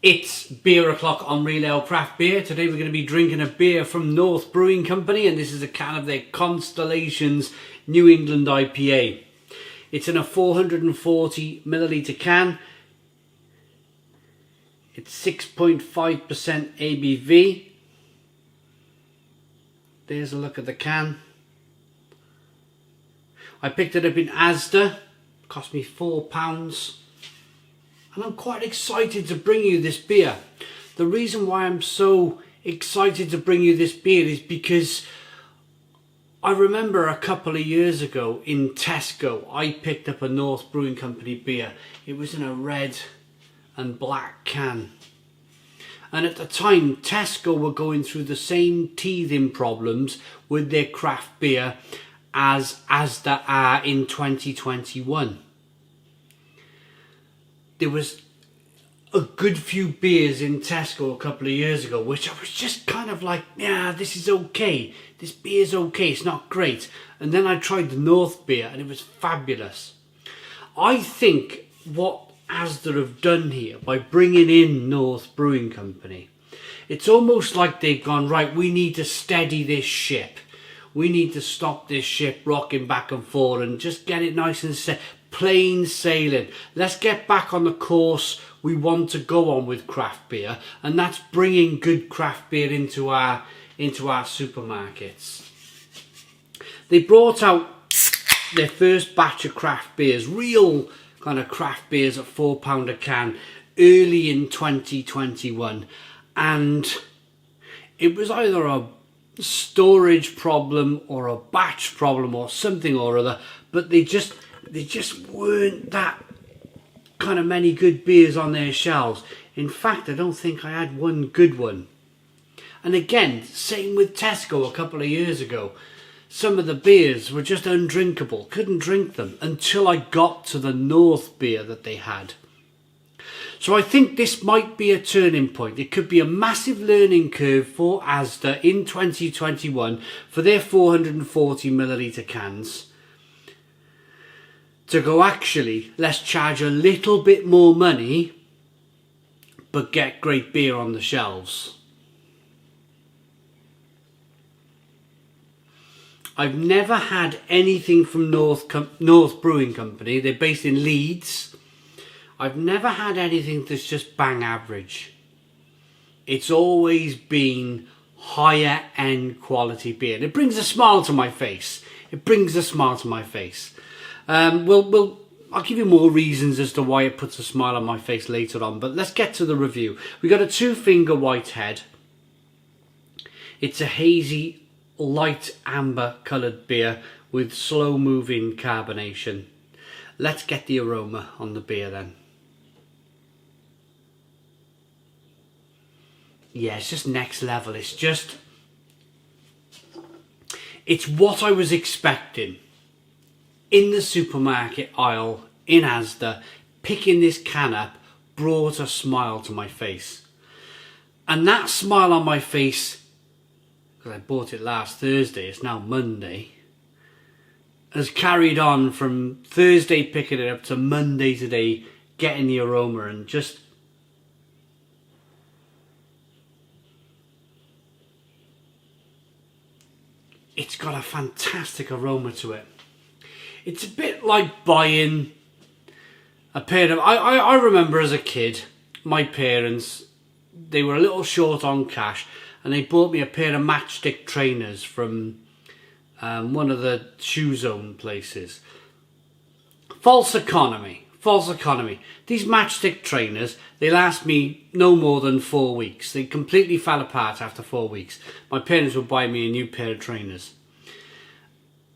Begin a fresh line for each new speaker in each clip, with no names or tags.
It's beer o'clock on Real Ale Craft Beer. Today we're going to be drinking a beer from North Brewing Company, and this is a can of their Constellations New England IPA. It's in a 440 milliliter can. It's 6.5% ABV. There's a look at the can. I picked it up in ASDA. Cost me £4. And I'm quite excited to bring you this beer. The reason why I'm so excited to bring you this beer is because I remember a couple of years ago in Tesco, I picked up a North Brewing Company beer. It was in a red and black can. And at the time, Tesco were going through the same teething problems with their craft beer as ASDA are in 2021. There was a good few beers in Tesco a couple of years ago which I was just kind of like, yeah, this is okay. This beer's okay, it's not great. And then I tried the North beer and it was fabulous. I think what ASDA have done here by bringing in North Brewing Company, it's almost like they've gone, right, we need to steady this ship. We need to stop this ship rocking back and forth and just get it nice and set. Plain sailing. Let's get back on the course we want to go on with craft beer, and that's bringing good craft beer into our supermarkets. They brought out their first batch of craft beers, real kind of craft beers at £4 a can, early in 2021, and it was either a storage problem or a batch problem or something or other, but they just weren't that kind of many good beers on their shelves. In fact, I don't think I had one good one. And again, same with Tesco a couple of years ago. Some of the beers were just undrinkable. Couldn't drink them until I got to the North beer that they had. So I think this might be a turning point. It could be a massive learning curve for ASDA in 2021 for their 440 milliliter cans. To go, actually, let's charge a little bit more money but get great beer on the shelves. I've never had anything from North Brewing Company. They're based in Leeds. I've never had anything that's just bang average. It's always been higher end quality beer. And it brings a smile to my face. It brings a smile to my face. I'll give you more reasons as to why it puts a smile on my face later on, but let's get to the review. We got a 2-finger white head. It's a hazy, light amber coloured beer with slow moving carbonation. Let's get the aroma on the beer then. Yeah, it's just next level. It's what I was expecting. In the supermarket aisle in ASDA, picking this can up brought a smile to my face. And that smile on my face, because I bought it last Thursday, it's now Monday, has carried on from Thursday picking it up to Monday today, getting the aroma, and just it's got a fantastic aroma to it. It's a bit like buying a pair of... I remember as a kid, my parents, they were a little short on cash and they bought me a pair of matchstick trainers from one of the shoe zone places. False economy. These matchstick trainers, they last me no more than 4 weeks. They completely fell apart after 4 weeks. My parents would buy me a new pair of trainers.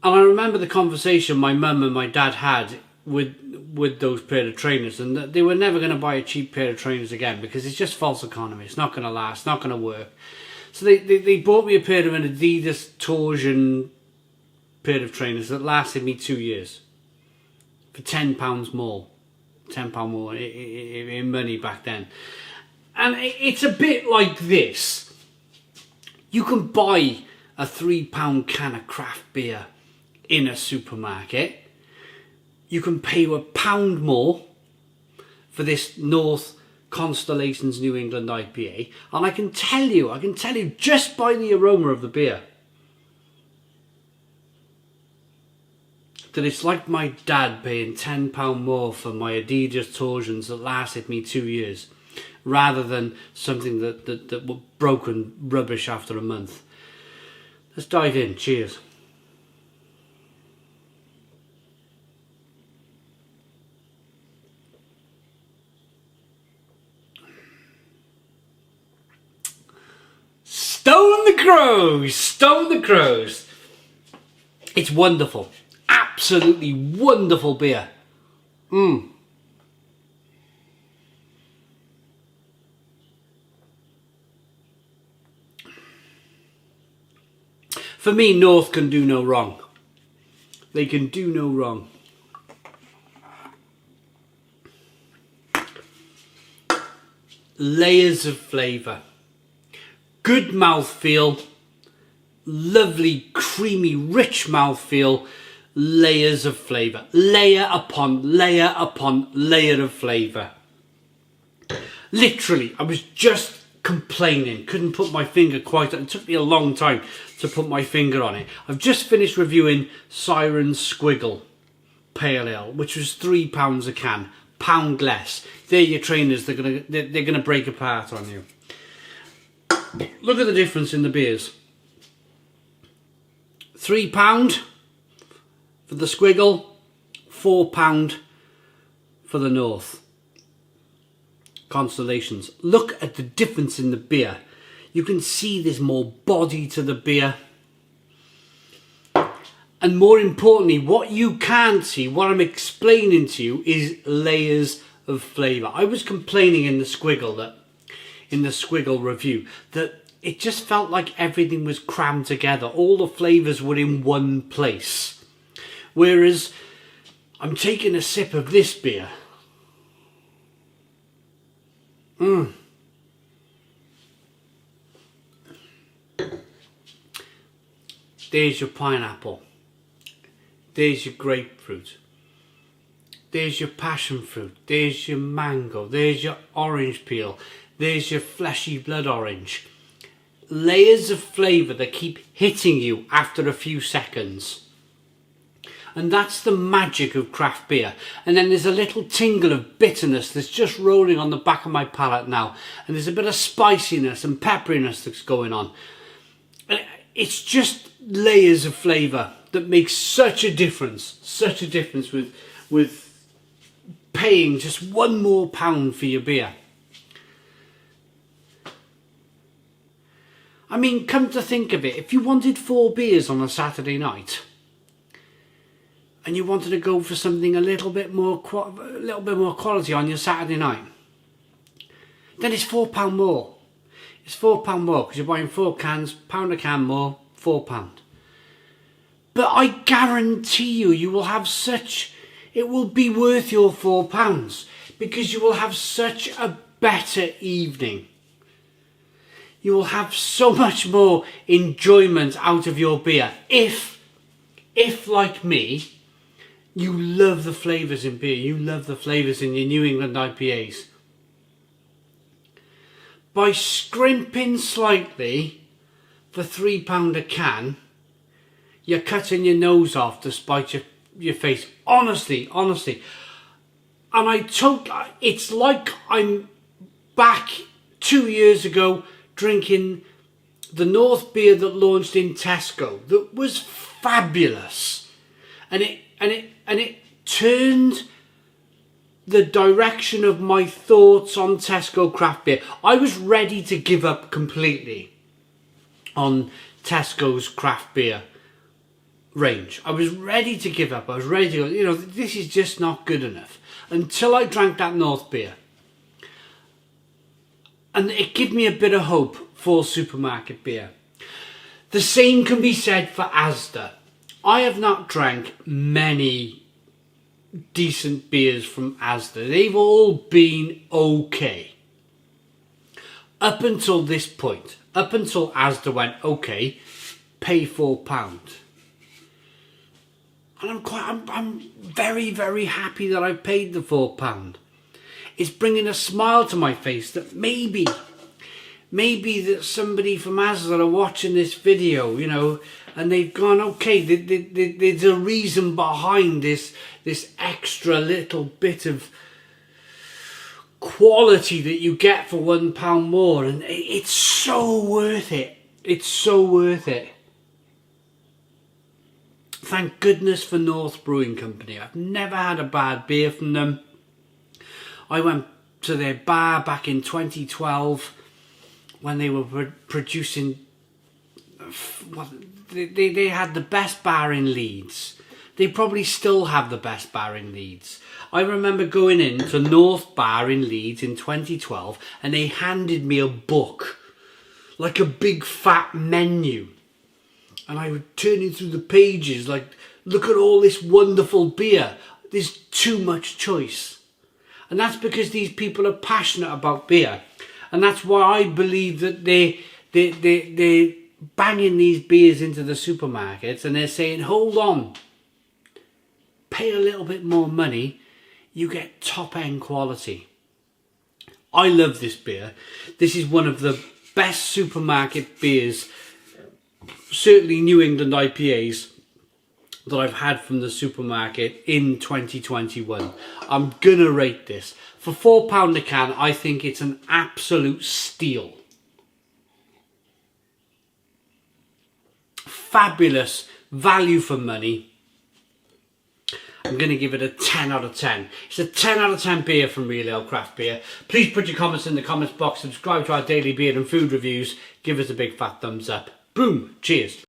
And I remember the conversation my mum and my dad had with those pair of trainers, and that they were never going to buy a cheap pair of trainers again because it's just false economy. It's not going to last, not going to work. So they bought me a pair of an Adidas Torsion pair of trainers that lasted me 2 years for £10 more. £10 more in money back then. And it's a bit like this. You can buy a £3 can of craft beer in a supermarket. You can pay £1 more for this North Constellations New England IPA, and I can tell you just by the aroma of the beer that it's like my dad paying £10 more for my Adidas torsions that lasted me 2 years, rather than something that were broken rubbish after a month. Let's dive in. Cheers. Stone the crows! Stone the crows! It's wonderful. Absolutely wonderful beer. For me, North can do no wrong. They can do no wrong. Layers of flavour. Good mouthfeel. Lovely, creamy, rich mouthfeel. Layers of flavour. Layer upon layer upon layer of flavour. Literally, I was just complaining. Couldn't put my finger quite on it. It took me a long time to put my finger on it. I've just finished reviewing Siren Squiggle Pale Ale, which was £3 a can. Pound less. They're your trainers. They're gonna break apart on you. Look at the difference in the beers. £3 for the Squiggle, £4 for the North. Constellations. Look at the difference in the beer. You can see there's more body to the beer. And more importantly, what you can't see, what I'm explaining to you, is layers of flavour. I was complaining in the Squiggle review that it just felt like everything was crammed together. All the flavours were in one place. Whereas I'm taking a sip of this beer. There's your pineapple. There's your grapefruit. There's your passion fruit. There's your mango. There's your orange peel. There's your fleshy blood orange. Layers of flavour that keep hitting you after a few seconds. And that's the magic of craft beer. And then there's a little tingle of bitterness that's just rolling on the back of my palate now. And there's a bit of spiciness and pepperiness that's going on. It's just layers of flavour that makes such a difference. Such a difference with paying just £1 more for your beer. I mean, come to think of it, if you wanted 4 beers on a Saturday night, and you wanted to go for something a little bit more quality on your Saturday night, then it's £4 more. It's £4 more because you're buying 4 cans, £1 a can more, £4. But I guarantee you will have it will be worth your £4 because you will have such a better evening. You will have so much more enjoyment out of your beer if like me, you love the flavours in beer, you love the flavours in your New England IPAs. By scrimping slightly for £3 a can, you're cutting your nose off to spite your face. Honestly. And it's like I'm back 2 years ago drinking the North beer that launched in Tesco that was fabulous. And it turned the direction of my thoughts on Tesco craft beer. I was ready to give up completely on Tesco's craft beer range. I was ready to give up. I was ready to go, this is just not good enough. Until I drank that North beer. And it gave me a bit of hope for supermarket beer. The same can be said for ASDA. I have not drank many decent beers from ASDA. They've all been okay. Up until this point. Up until ASDA went, okay, pay £4. And I'm very, very happy that I paid the £4. it's bringing a smile to my face that maybe that somebody from ASDA are watching this video, you know, and they've gone, okay, there's a reason behind this extra little bit of quality that you get for £1 more, and it's so worth it. It's so worth it. Thank goodness for North Brewing Company. I've never had a bad beer from them. I went to their bar back in 2012 when they were producing, they had the best bar in Leeds. They probably still have the best bar in Leeds. I remember going in to North Bar in Leeds in 2012 and they handed me a book, like a big fat menu. And I was turning through the pages like, look at all this wonderful beer. There's too much choice. And that's because these people are passionate about beer. And that's why I believe that they're banging these beers into the supermarkets and they're saying, hold on, pay a little bit more money, you get top end quality. I love this beer. This is one of the best supermarket beers, certainly New England IPAs, that I've had from the supermarket in 2021. I'm gonna rate this. For £4 a can, I think it's an absolute steal. Fabulous value for money. I'm going to give it a 10 out of 10. It's a 10 out of 10 beer from Real Ale Craft Beer. Please put your comments in the comments box. Subscribe to our daily beer and food reviews. Give us a big fat thumbs up. Boom. Cheers.